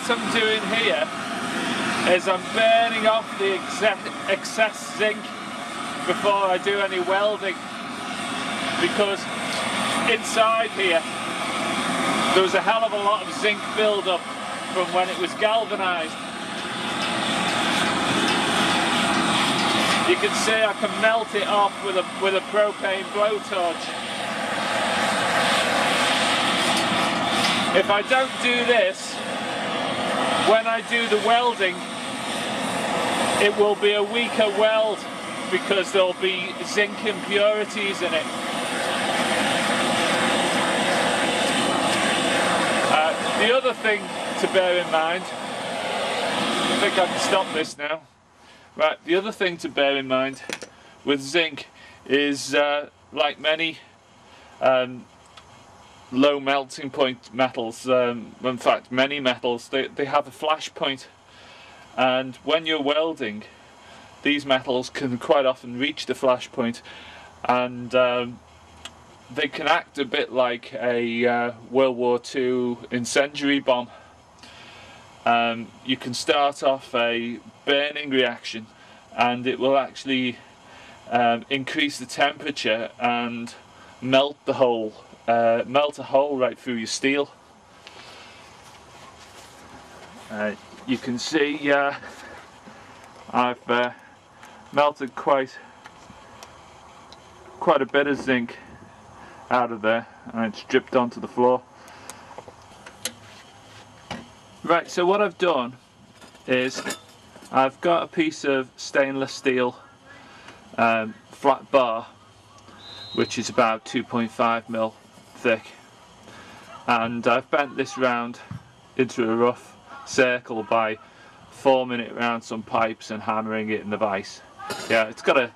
I'm doing here is I'm burning off the excess zinc before I do any welding, because inside here there was a hell of a lot of zinc build-up from when it was galvanised. You can see I can melt it off with a propane blowtorch. If I don't do this, when I do the welding, it will be a weaker weld because there'll be zinc impurities in it. The other thing to bear in mind, I think I can stop this now. Right, the other thing to bear in mind with zinc is, like many low melting point metals, in fact many metals, they have a flash point, and when you're welding, these metals can quite often reach the flash point, and they can act a bit like a World War II incendiary bomb. You can start off a burning reaction and it will actually increase the temperature and melt a hole right through your steel. You can see I've melted quite a bit of zinc out of there, and it's dripped onto the floor. Right, so what I've done is I've got a piece of stainless steel flat bar, which is about 2.5mm thick, and I've bent this round into a rough circle by forming it around some pipes and hammering it in the vise. Yeah, it's got a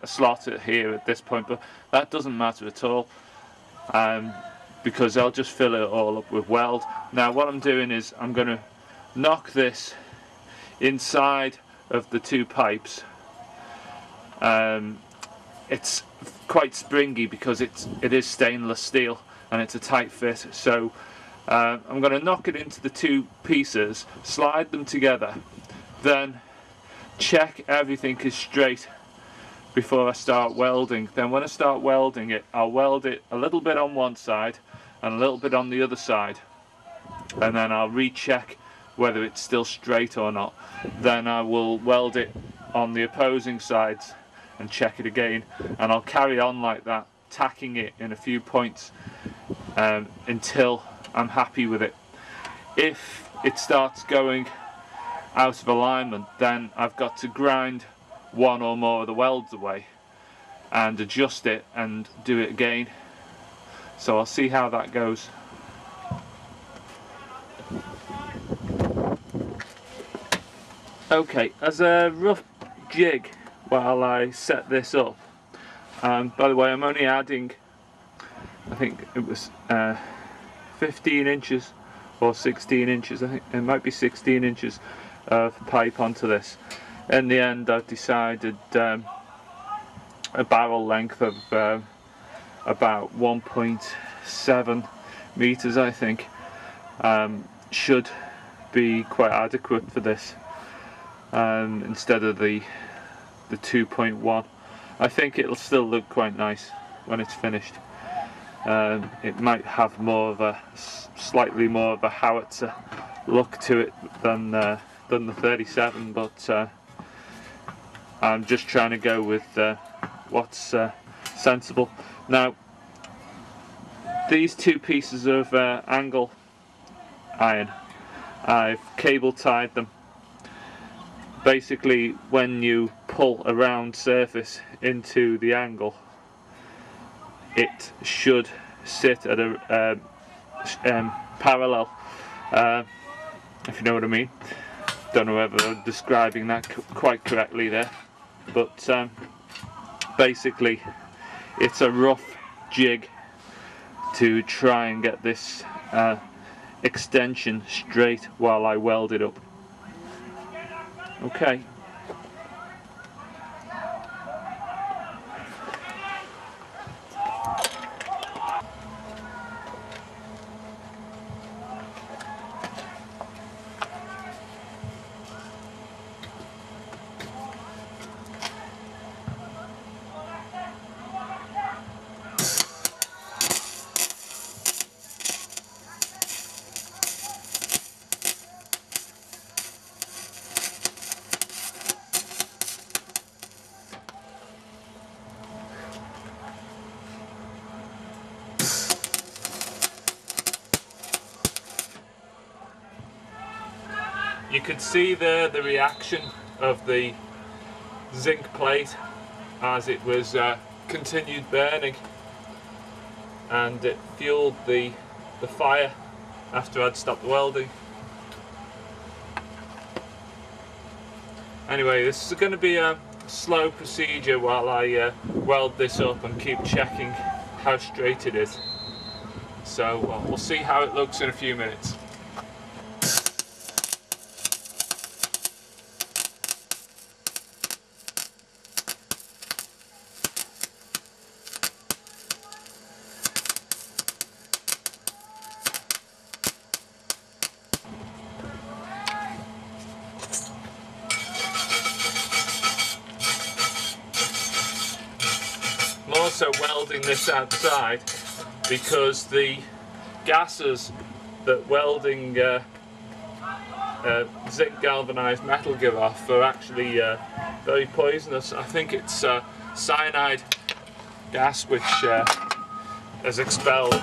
slot here at this point, but that doesn't matter at all, because I'll just fill it all up with weld. Now what I'm doing is I'm going to knock this inside of the two pipes. It's quite springy because it is stainless steel and it's a tight fit, so I'm going to knock it into the two pieces, slide them together, then check everything is straight before I start welding. Then when I start welding it, I'll weld it a little bit on one side and a little bit on the other side, and then I'll recheck whether it's still straight or not. Then I will weld it on the opposing sides and check it again, and I'll carry on like that, tacking it in a few points until I'm happy with it. If it starts going out of alignment, then I've got to grind one or more of the welds away and adjust it and do it again. So I'll see how that goes. Okay, as a rough jig while I set this up, by the way, I'm only adding, I think it was 15 inches or 16 inches, I think it might be 16 inches of pipe onto this. In the end I've decided a barrel length of about 1.7 meters, I think, should be quite adequate for this, instead of the 2.1. I think it'll still look quite nice when it's finished. It might have more of a slightly more of a howitzer look to it than the 37, but I'm just trying to go with what's sensible. Now, these two pieces of angle iron, I've cable tied them. Basically, when you pull a round surface into the angle, it should sit at a parallel, if you know what I mean. Don't know whether I'm describing that quite correctly there, but basically it's a rough jig to try and get this extension straight while I weld it up. Okay. You could see there the reaction of the zinc plate as it was continued burning, and it fueled the fire after I'd stopped welding. Anyway, this is going to be a slow procedure while I weld this up and keep checking how straight it is. So we'll see how it looks in a few minutes. I'm also welding this outside because the gases that welding zinc galvanized metal give off are actually very poisonous. I think it's cyanide gas which is expelled.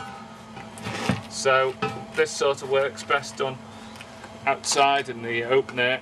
So this sort of works best done outside in the open air.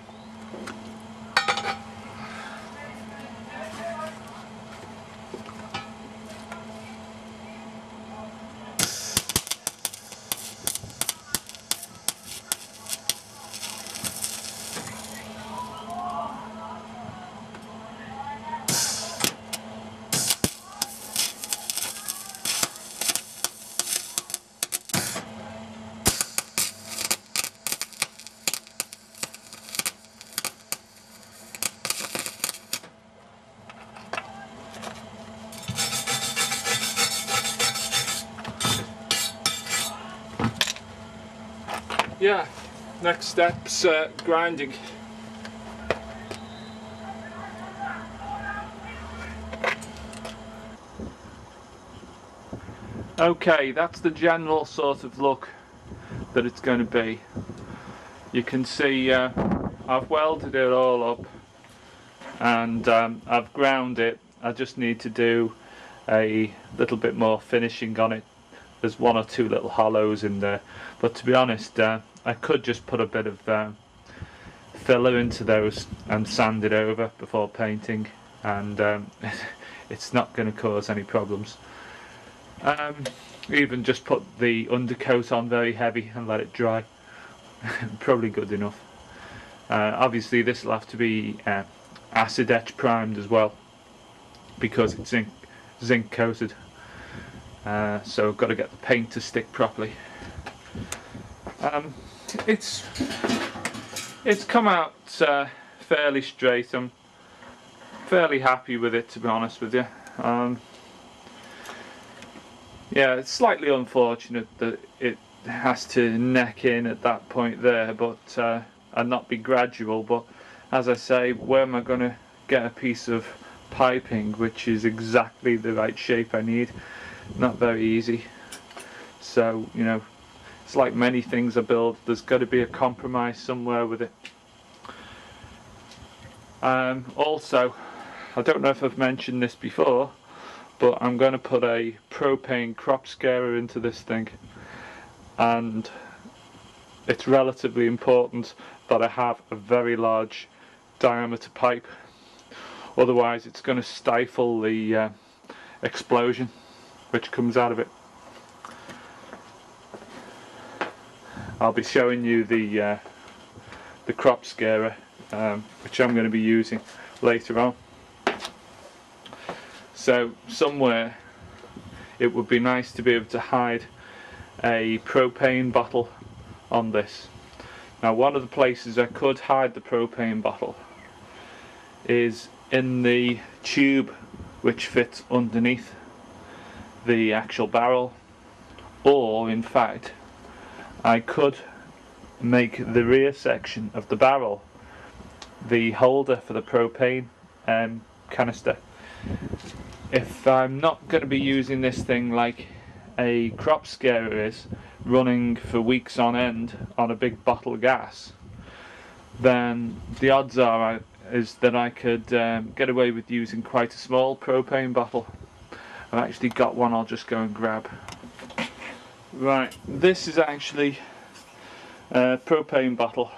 Yeah, next step's grinding. Okay, that's the general sort of look that it's going to be. You can see I've welded it all up and I've ground it. I just need to do a little bit more finishing on it. There's one or two little hollows in there, but to be honest, I could just put a bit of filler into those and sand it over before painting, and it's not going to cause any problems. Even just put the undercoat on very heavy and let it dry. Probably good enough. Obviously this will have to be acid etch primed as well because it's zinc coated. So I've got to get the paint to stick properly. It's come out fairly straight. I'm fairly happy with it, to be honest with you. Yeah, it's slightly unfortunate that it has to neck in at that point there, but and not be gradual. But as I say, where am I going to get a piece of piping which is exactly the right shape I need? Not very easy. So, you know, it's like many things I build, there's got to be a compromise somewhere with it. Also, I don't know if I've mentioned this before, but I'm going to put a propane crop scarer into this thing, and it's relatively important that I have a very large diameter pipe, otherwise it's going to stifle the explosion which comes out of it. I'll be showing you the crop scarer, which I'm going to be using later on. So somewhere it would be nice to be able to hide a propane bottle on this. Now, one of the places I could hide the propane bottle is in the tube which fits underneath the actual barrel, or in fact I could make the rear section of the barrel the holder for the propane canister. If I'm not going to be using this thing like a crop scarer is, running for weeks on end on a big bottle of gas, then the odds are is that I could get away with using quite a small propane bottle. I've actually got one I'll just go and grab. Right, this is actually a propane bottle.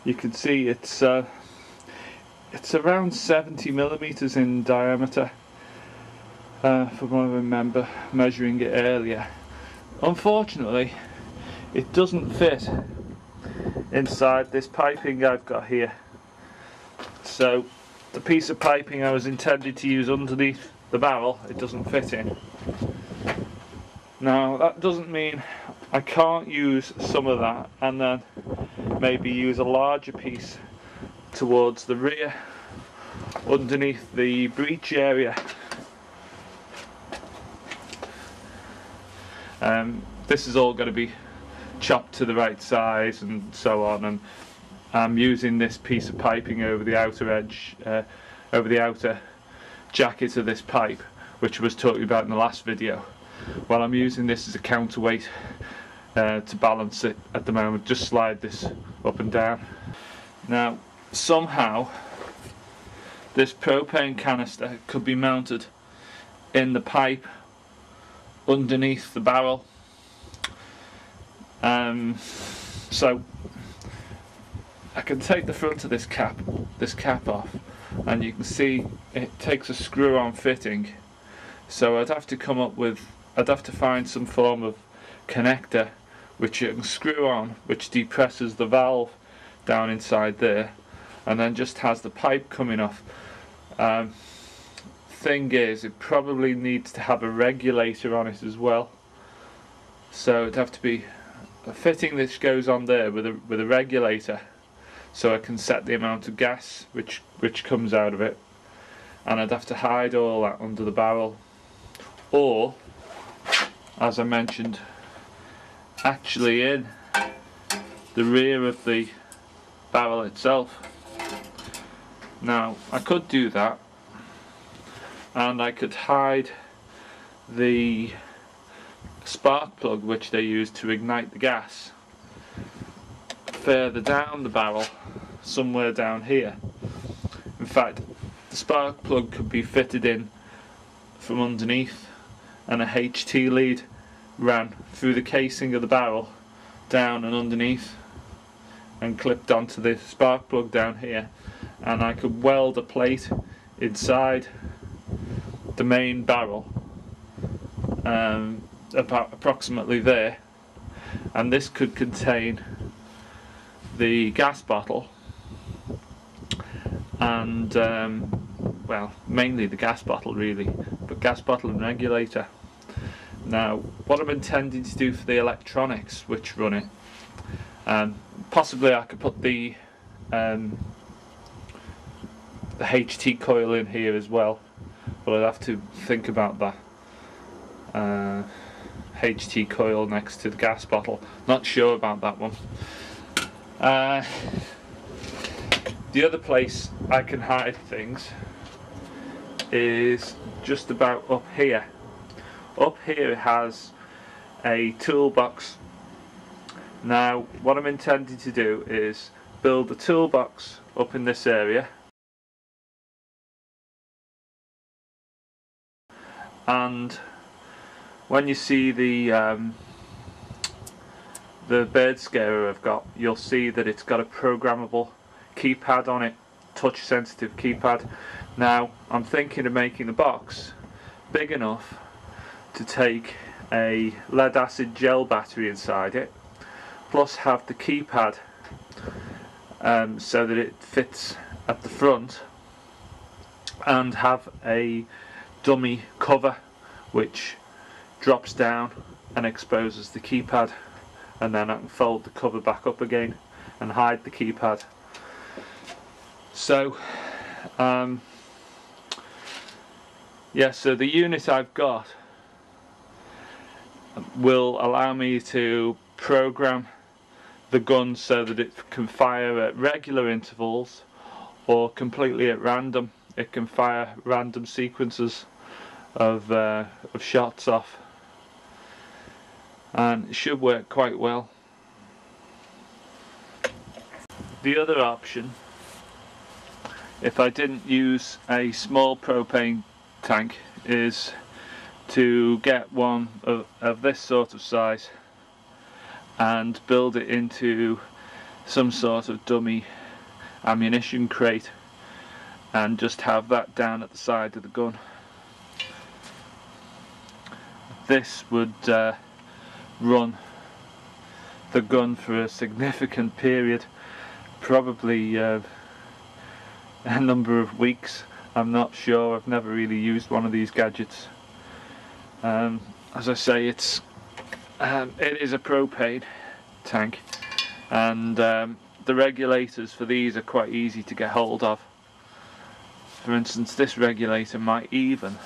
you can see it's around 70 millimeters in diameter, from what I remember measuring it earlier. Unfortunately, it doesn't fit inside this piping I've got here. So the piece of piping I was intended to use underneath the barrel, it doesn't fit in. Now that doesn't mean I can't use some of that and then maybe use a larger piece towards the rear underneath the breech area. This is all going to be chopped to the right size and so on, and I'm using this piece of piping over the outer edge, over the outer jacket of this pipe, which I was talking about in the last video. Well, I'm using this as a counterweight to balance it at the moment. Just slide this up and down. Now somehow this propane canister could be mounted in the pipe underneath the barrel. So I can take the front of this cap off, and you can see it takes a screw-on fitting. So I'd have to find some form of connector which you can screw on, which depresses the valve down inside there, and then just has the pipe coming off. Thing is, it probably needs to have a regulator on it as well. So it'd have to be a fitting that goes on there with a regulator, so I can set the amount of gas which comes out of it, and I'd have to hide all that under the barrel, or, as I mentioned, actually in the rear of the barrel itself. Now I could do that, and I could hide the spark plug which they use to ignite the gas further down the barrel, somewhere down here. In fact, the spark plug could be fitted in from underneath, and a HT lead ran through the casing of the barrel down and underneath and clipped onto the spark plug down here, and I could weld a plate inside the main barrel, about approximately there, and this could contain the gas bottle and well, mainly the gas bottle really, but gas bottle and regulator. Now what I'm intending to do for the electronics which run it, possibly I could put the HT coil in here as well, but I'd have to think about that. HT coil next to the gas bottle, not sure about that one. The other place I can hide things is just about up here. Up here it has a toolbox. Now what I'm intending to do is build a toolbox up in this area, and when you see the bird scarer I've got, you'll see that it's got a programmable keypad on it, touch sensitive keypad. Now I'm thinking of making the box big enough to take a lead acid gel battery inside it, plus have the keypad so that it fits at the front, and have a dummy cover which drops down and exposes the keypad, and then I can fold the cover back up again and hide the keypad. So yeah, so the unit I've got will allow me to program the gun so that it can fire at regular intervals or completely at random. It can fire random sequences of shots off, and it should work quite well. The other option, if I didn't use a small propane tank, is to get one of this sort of size and build it into some sort of dummy ammunition crate and just have that down at the side of the gun. This would run the gun for a significant period, probably a number of weeks. I'm not sure, I've never really used one of these gadgets. As I say, it is a propane tank, and the regulators for these are quite easy to get hold of. For instance, this regulator might even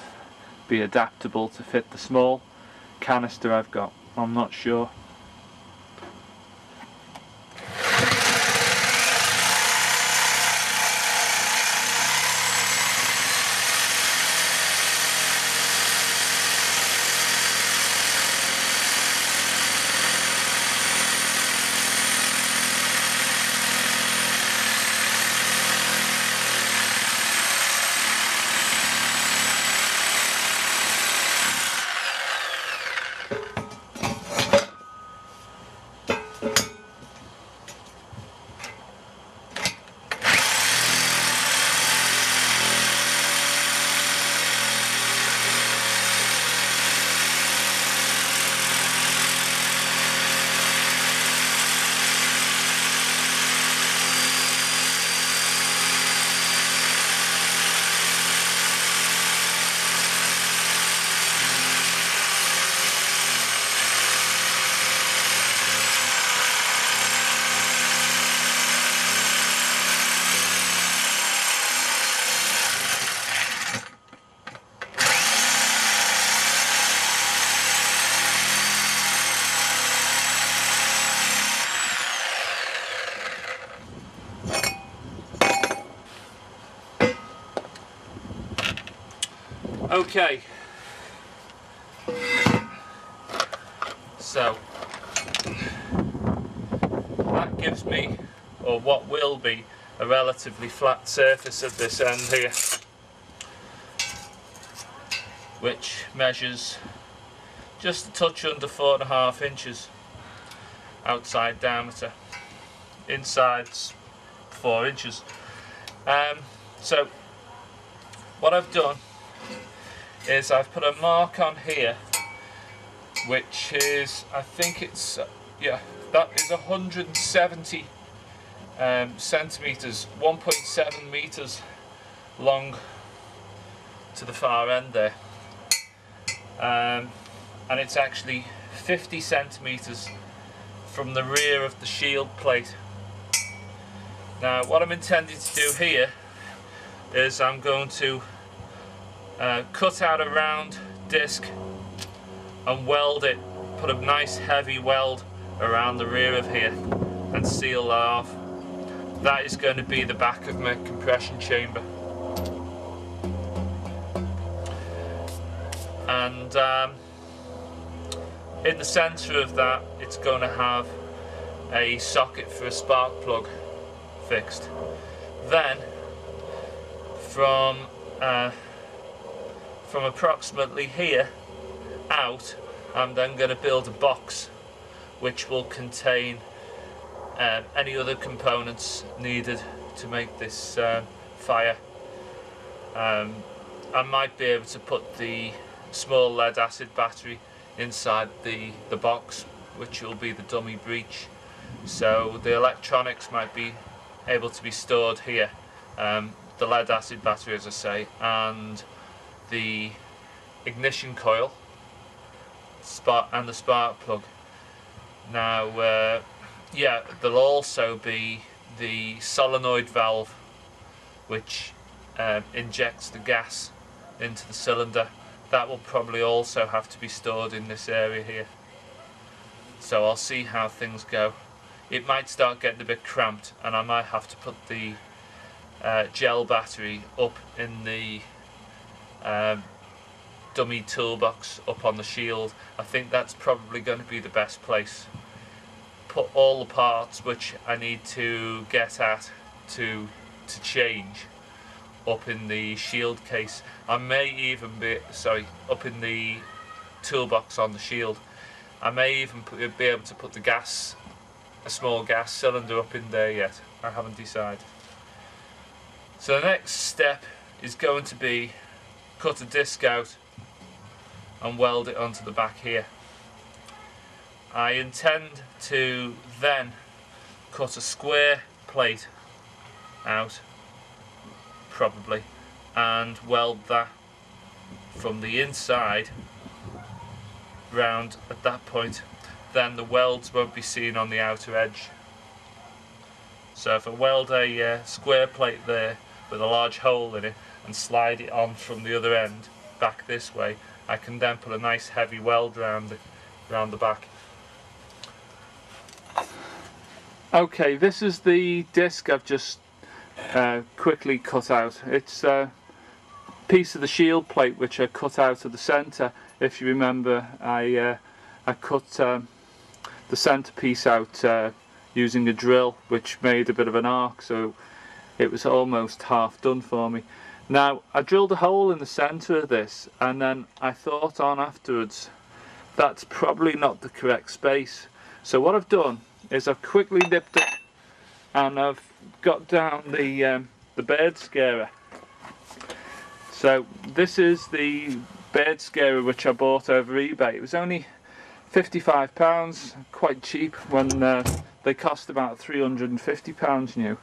be adaptable to fit the small canister I've got. I'm not sure. Okay, so that gives me, or what will be, a relatively flat surface at this end here, which measures just a touch under 4.5 inches outside diameter, inside's 4 inches. So what I've done is I've put a mark on here, which is, I think it's, yeah, that is 170 centimetres, 1.7 metres long to the far end there, and it's actually 50 centimetres from the rear of the shield plate. Now what I'm intending to do here is I'm going to cut out a round disc and weld it, put a nice heavy weld around the rear of here and seal that off. That is going to be the back of my compression chamber. And in the centre of that it's going to have a socket for a spark plug fixed. Then from approximately here out, I'm then going to build a box which will contain any other components needed to make this fire. I might be able to put the small lead acid battery inside the box, which will be the dummy breech, so the electronics might be able to be stored here, the lead acid battery, as I say, and the ignition coil and the spark plug. Now yeah, there'll also be the solenoid valve which injects the gas into the cylinder. That will probably also have to be stored in this area here. So I'll see how things go. It might start getting a bit cramped and I might have to put the gel battery up in the dummy toolbox up on the shield. I think that's probably going to be the best place. Put all the parts which I need to get at to change up in the shield case. I may even be, up in the toolbox on the shield. I may even be able to put the gas a small gas cylinder up in there yet. I haven't decided. So the next step is going to be cut a disc out and weld it onto the back here. I intend to then cut a square plate out, probably, and weld that from the inside round at that point. Then the welds won't be seen on the outer edge. So if I weld a square plate there with a large hole in it and slide it on from the other end back this way, I can then put a nice heavy weld round the back. Okay, this is the disc I've just quickly cut out. It's a piece of the shield plate which I cut out of the centre. If you remember, I cut the centre piece out using a drill, which made a bit of an arc, so it was almost half done for me. Now, I drilled a hole in the centre of this, and then I thought on afterwards, that's probably not the correct space. So what I've done is I've quickly nipped it, and I've got down the bird scarer. So this is the bird scarer which I bought over eBay. It was only £55, quite cheap when they cost about £350 new.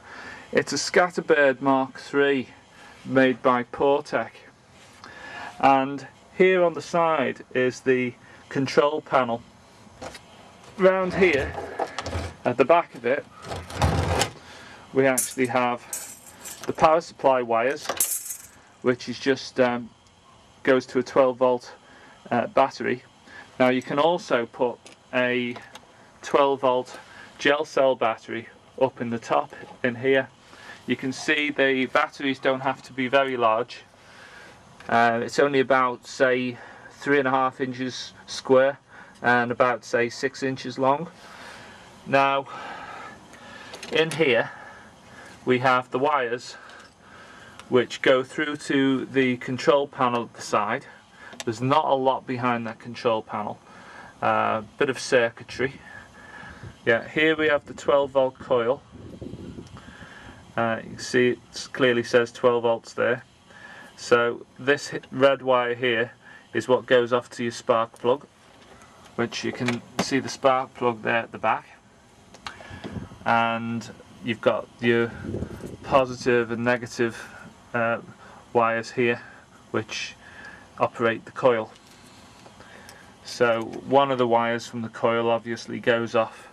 It's a Scatterbird Mark III made by Portec, and here on the side is the control panel. Round here at the back of it we actually have the power supply wires, which is just goes to a 12 volt battery. Now you can also put a 12 volt gel cell battery up in the top in here. You can see the batteries don't have to be very large. It's only about, say, 3.5 inches square and about, say, 6 inches long. Now in here we have the wires which go through to the control panel at the side. There's not a lot behind that control panel, bit of circuitry. Yeah, here we have the 12 volt coil. You can see it clearly says 12 volts there. So this red wire here is what goes off to your spark plug, which you can see the spark plug there at the back. And you've got your positive and negative wires here which operate the coil. So one of the wires from the coil obviously goes off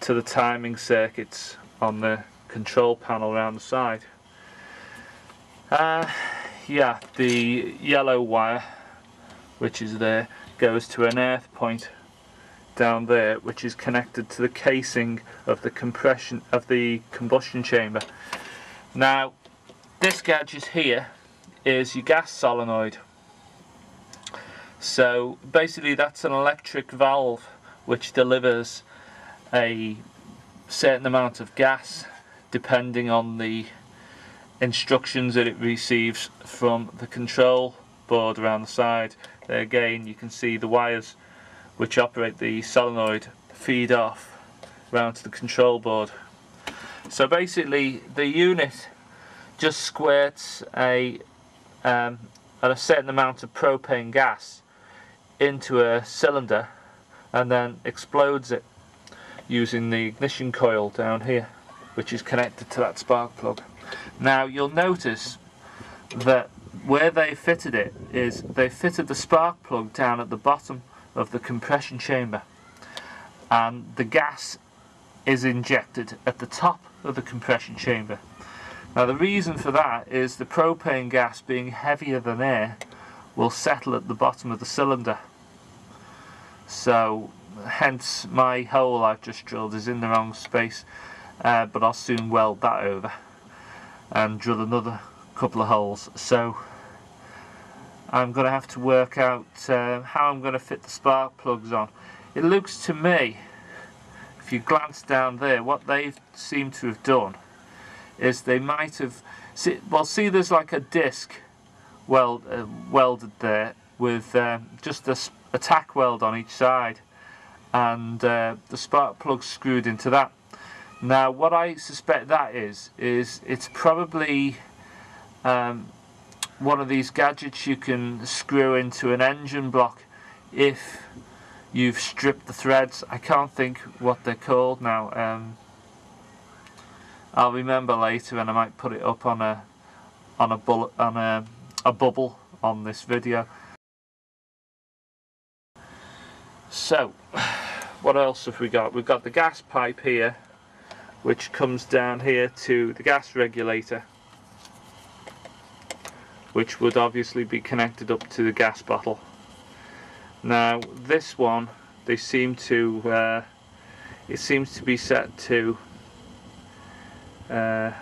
to the timing circuits on the control panel around the side. Yeah, the yellow wire which is there goes to an earth point down there, which is connected to the casing of the combustion chamber. Now this gadget here is your gas solenoid. So basically that's an electric valve which delivers a certain amount of gas depending on the instructions that it receives from the control board around the side. There again you can see the wires which operate the solenoid feed off round to the control board. So basically the unit just squirts a certain amount of propane gas into a cylinder and then explodes it using the ignition coil down here, which is connected to that spark plug. Now you'll notice that where they fitted it is they fitted the spark plug down at the bottom of the compression chamber, and the gas is injected at the top of the compression chamber. Now the reason for that is the propane gas, being heavier than air, will settle at the bottom of the cylinder. So hence my hole I've just drilled is in the wrong space, but I'll soon weld that over and drill another couple of holes. So I'm going to have to work out how I'm going to fit the spark plugs on. It looks to me, if you glance down there, what they seem to have done is they might have, see there's like a disc welded there with just a tack weld on each side, and the spark plug screwed into that. Now what I suspect that is it's probably one of these gadgets you can screw into an engine block if you've stripped the threads. I can't think what they're called now. I'll remember later, and I might put it up on a bubble on this video. So what else have we got? We've got the gas pipe here, which comes down here to the gas regulator, which would obviously be connected up to the gas bottle. Now this one, they seem to it seems to be set to 2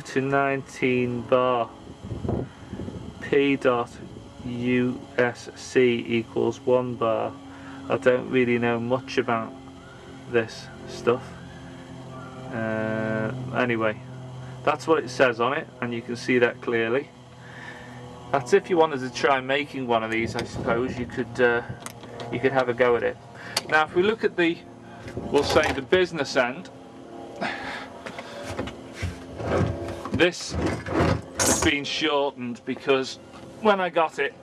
to 19 bar. P.USC equals 1 bar. I don't really know much about this stuff. Anyway, that's what it says on it, and you can see that clearly. That's if you wanted to try making one of these. I suppose you could have a go at it. Now if we look at the, we'll say the business end, this has been shortened because when I got it,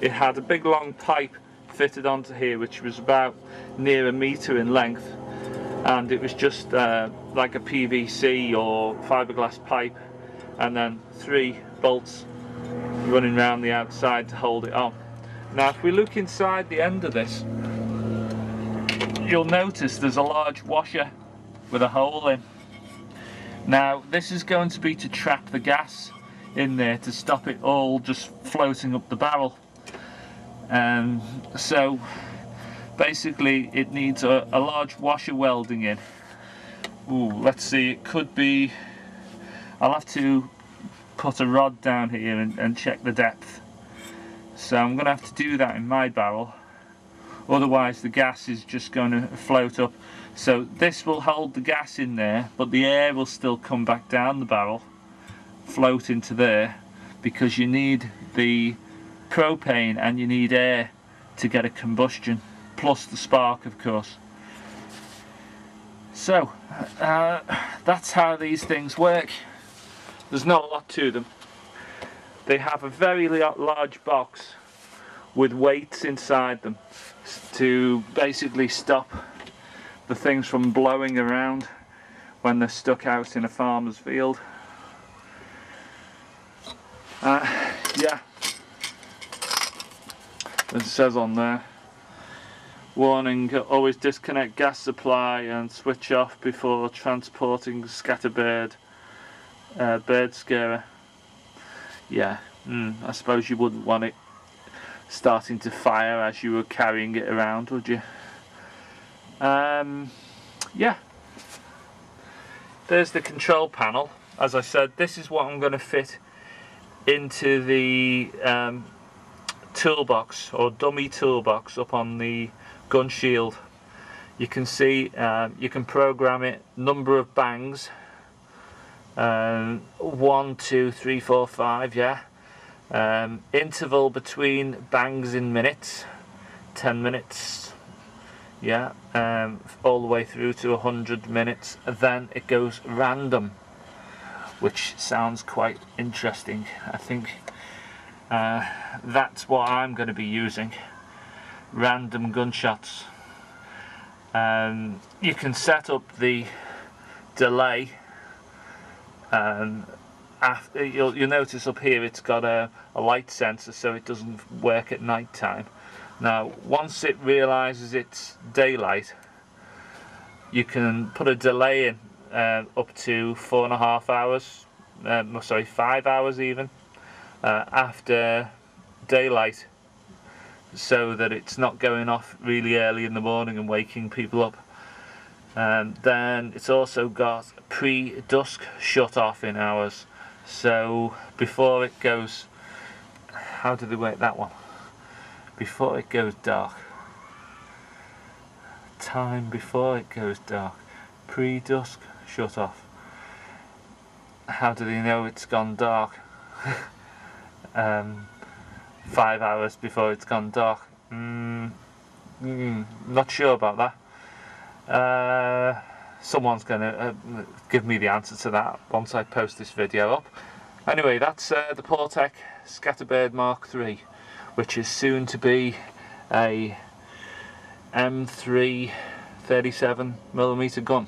it had a big long pipe fitted onto here, which was about near 1 meter in length, and it was just like a PVC or fiberglass pipe, and then 3 bolts running around the outside to hold it on. Now if we look inside the end of this, you'll notice there's a large washer with a hole in. Now this is going to be to trap the gas in there, to stop it all just floating up the barrel. So basically it needs a large washer welding in. Ooh, let's see, it could be, I'll have to put a rod down here and check the depth. So I'm going to have to do that in my barrel, otherwise the gas is just going to float up. So this will hold the gas in there, but the air will still come back down the barrel, float into there, because you need the propane and you need air to get a combustion, plus the spark of course. So that's how these things work. There's not a lot to them. They have a very large box with weights inside them to basically stop the things from blowing around when they're stuck out in a farmer's field. Yeah, as it says on there, warning, always disconnect gas supply and switch off before transporting scatterbird bird scarer. Yeah, I suppose you wouldn't want it starting to fire as you were carrying it around, would you? Yeah, there's the control panel. As I said, this is what I'm going to fit into the toolbox or dummy toolbox up on the gun shield. You can see you can program it, number of bangs, 1, 2, 3, 4, 5, yeah. Interval between bangs in minutes, 10 minutes, yeah, all the way through to 100 minutes. Then it goes random, which sounds quite interesting. I think that's what I'm going to be using, random gunshots. You can set up the delay. After, you'll notice up here it's got a light sensor, so it doesn't work at night time. Now once it realizes it's daylight, you can put a delay in up to 4.5 hours, sorry, 5 hours even, after daylight, so that it's not going off really early in the morning and waking people up. Then it's also got pre-dusk shut off in hours, so before it goes, how do they work that one? Before it goes dark, time before it goes dark, pre-dusk shut off. How do they know it's gone dark? 5 hours before it's gone dark. Not sure about that. Someone's gonna give me the answer to that once I post this video up. Anyway, that's the Portec Scatterbird Mark III, which is soon to be a M3 37mm gun.